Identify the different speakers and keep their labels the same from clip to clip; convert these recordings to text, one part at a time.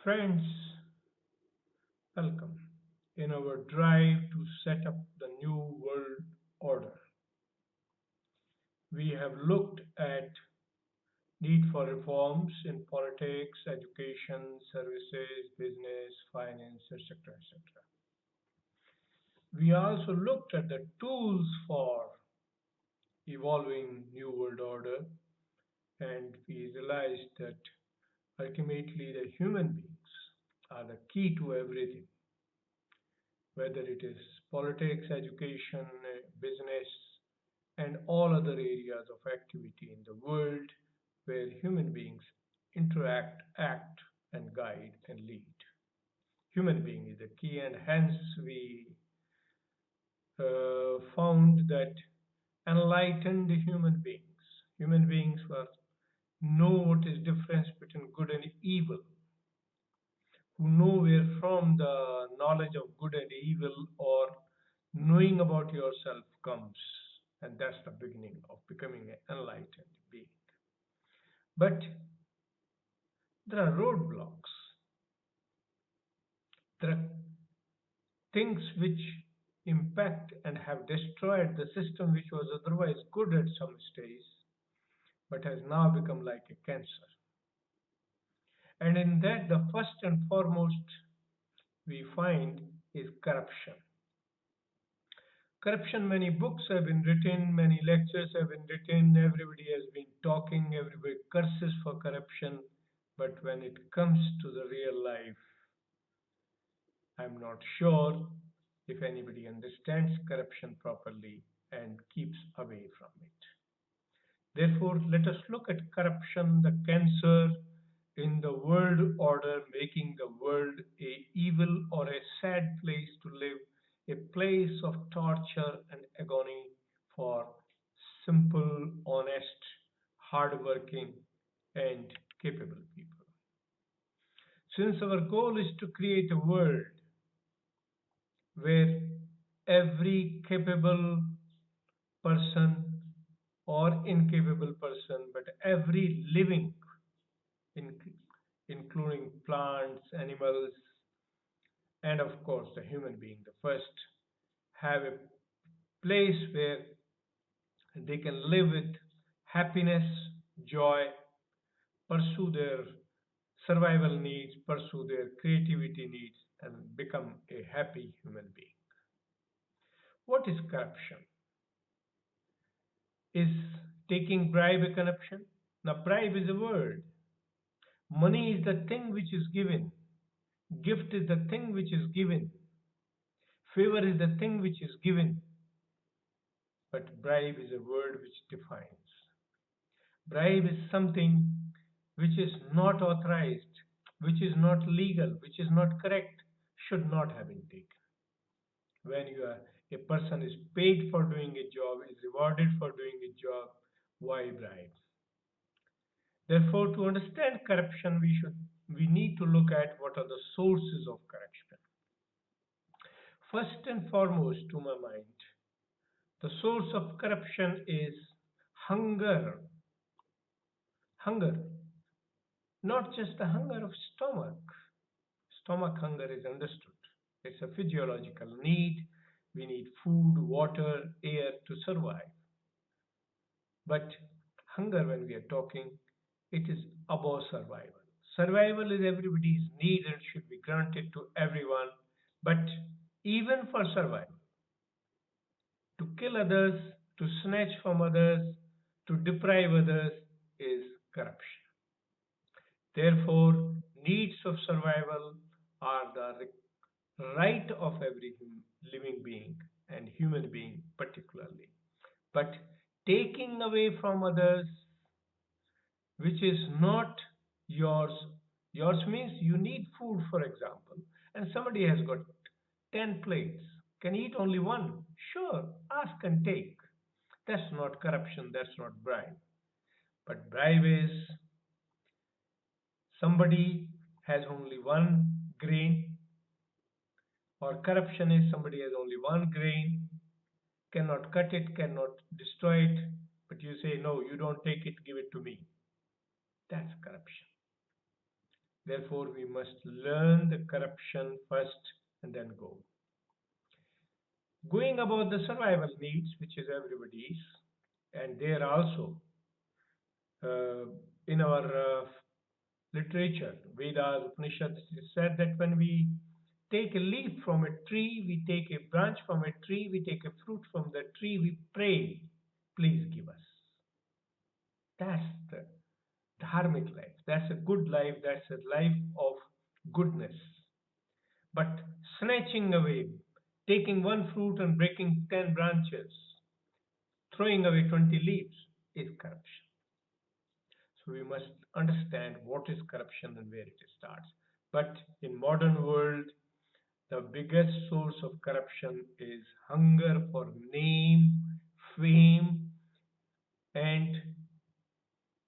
Speaker 1: Friends, welcome. In our drive to set up the new world order, we have looked at need for reforms in politics, education, services, business, finance, etc., etc. We also looked at the tools for evolving new world order, and we realized that ultimately the human beings are the key to everything, whether it is politics, education, business, and all other areas of activity in the world where human beings interact, act, and guide and lead. Human being is the key, and hence we found that enlightened human beings were know what is difference between good and evil, who know where from the knowledge of good and evil or knowing about yourself comes. And that's the beginning of becoming an enlightened being. But there are roadblocks. There are things which impact and have destroyed the system which was otherwise good at some stage but has now become like a cancer. And in that, the first and foremost we find is corruption. Corruption, many books have been written, many lectures have been written, everybody has been talking, everybody curses for corruption. But when it comes to the real life, I'm not sure if anybody understands corruption properly and keeps away from it. Therefore, let us look at corruption, the cancer in the world order, making the world a evil or a sad place to live, a place of torture and agony for simple, honest, hardworking, and capable people. Since our goal is to create a world where every capable person or incapable person, but every living, in, including plants, animals, and of course the human being, the first, have a place where they can live with happiness, joy, pursue their survival needs, pursue their creativity needs, and become a happy human being. What is corruption? Is taking bribe a corruption? Now, bribe is a word. Money is the thing which is given. Gift is the thing which is given. Favor is the thing which is given. But bribe is a word which defines. Bribe is something which is not authorized, which is not legal, which is not correct, should not have been taken. When a person is paid for doing a job, is rewarded for doing a job, why bribe? Therefore, to understand corruption, we need to look at what are the sources of corruption. First and foremost, to my mind, the source of corruption is hunger. Hunger, not just the hunger of stomach. Stomach hunger is understood. It's a physiological need. We need food, water, air to survive. But hunger, when we are talking, it is above survival. Survival is everybody's need and should be granted to everyone. But even for survival, to kill others, to snatch from others, to deprive others is corruption. Therefore, needs of survival are the right of every living being and human being particularly. But taking away from others, which is not yours, yours means you need food, for example, and somebody has got 10 plates, can eat only one. Sure, ask and take. That's not corruption, that's not bribe. But bribe is somebody has only one grain, or corruption is somebody has only one grain, cannot cut it, cannot destroy it, but you say, no, you don't take it, give it to me. That's corruption. Therefore, we must learn the corruption first and then go. Going about the survival needs, which is everybody's, and there also uh, in our literature, Vedas, Upanishads, it is said that when we take a leaf from a tree, we take a branch from a tree, we take a fruit from the tree, we pray, please give us. That's the dharmic life. That's a good life. That's a life of goodness. But snatching away, taking one fruit and breaking 10 branches, throwing away 20 leaves is corruption. So we must understand what is corruption and where it starts. But in modern world, the biggest source of corruption is hunger for name, fame, and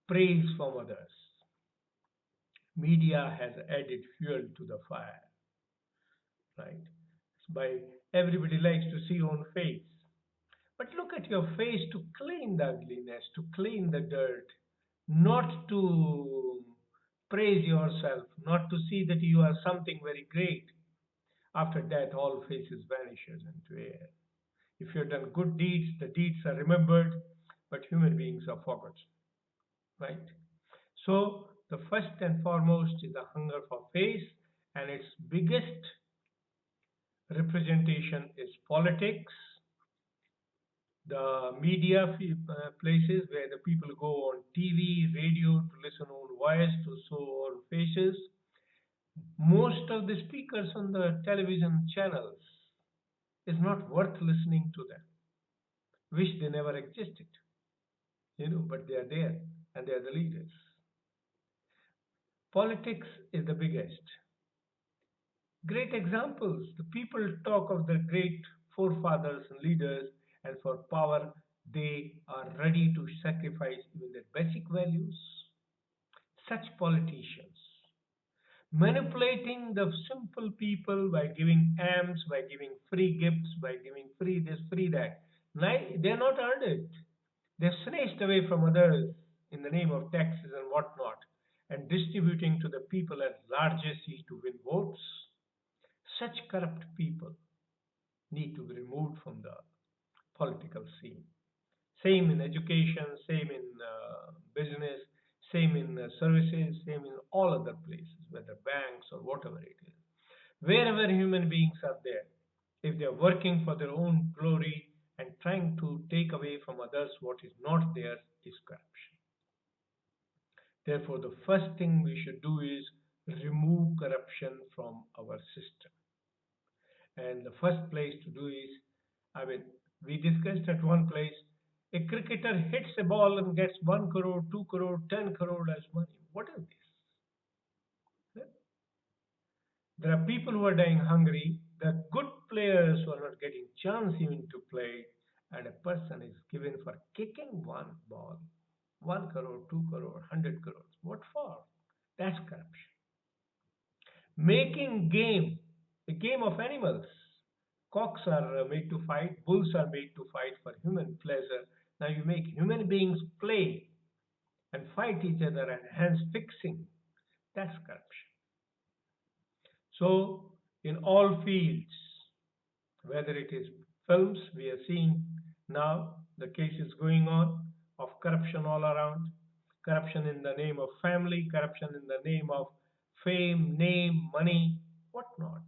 Speaker 1: praise from others. Media has added fuel to the fire, right? By everybody likes to see own face. But look at your face to clean the ugliness, to clean the dirt, not to praise yourself, not to see that you are something very great. After that, all faces vanishes into air. If you have done good deeds, the deeds are remembered, but human beings are forgotten, right? So the first and foremost is the hunger for face, and its biggest representation is politics, the media places where the people go on TV, radio to listen on voice, to show on faces. Most of the speakers on the television channels is not worth listening to them. Wish they never existed, but they are there and they are the leaders. Politics is the biggest. Great examples. The people talk of the great forefathers and leaders, and for power, they are ready to sacrifice even their basic values. Such politicians manipulating the simple people by giving amps, by giving free gifts, by giving free this, free that. They are not earned it. They've snatched away from others in the name of taxes and whatnot, and distributing to the people at largesse to win votes. Such corrupt people need to be removed from the political scene. Same in education, same in business, same in services, same in all other places, whether banks or whatever it is. Wherever human beings are there, if they are working for their own glory and trying to take away from others what is not theirs, is corruption. Therefore, the first thing we should do is remove corruption from our system. And the first place to do is, I mean, we discussed at one place, a cricketer hits a ball and gets 1 crore, 2 crore, 10 crore as money. What is this? There are people who are dying hungry. The good players who are not getting chance even to play, and a person is given for kicking one ball, 1 crore, 2 crore, 100 crores. What for? That's corruption. Making a game of animals. Cocks are made to fight, bulls are made to fight for human pleasure. Now you make human beings play and fight each other and hence fixing. That's corruption. So, in all fields, whether it is films, we are seeing now the cases going on of corruption all around, corruption in the name of family, corruption in the name of fame, name, money, whatnot.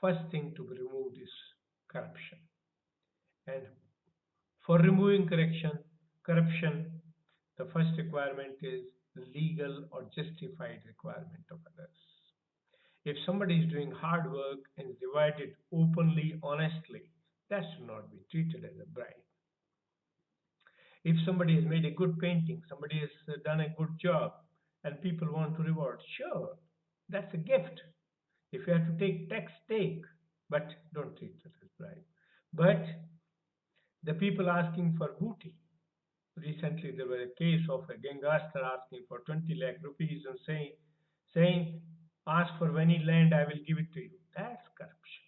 Speaker 1: First thing to be removed is corruption. And for removing corruption, the first requirement is legal or justified requirement of others. If somebody is doing hard work and is rewarded openly, honestly, that should not be treated as a bribe. If somebody has made a good painting, somebody has done a good job, and people want to reward, sure, that's a gift. If you have to take tax, take, but don't treat it as bribe. But the people asking for booty, recently there was a case of a gangster asking for 20 lakh rupees and saying, ask for any land, I will give it to you. That's corruption.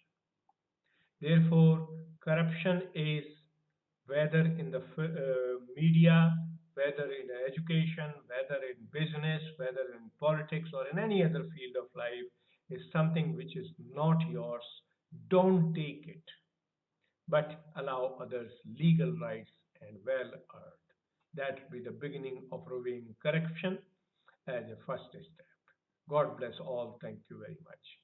Speaker 1: Therefore, corruption is whether in the media, whether in education, whether in business, whether in politics, or in any other field of life, is something which is not yours. Don't take it, but allow others legal rights and well earned. That will be the beginning of reviewing corruption as a first step. God bless all. Thank you very much.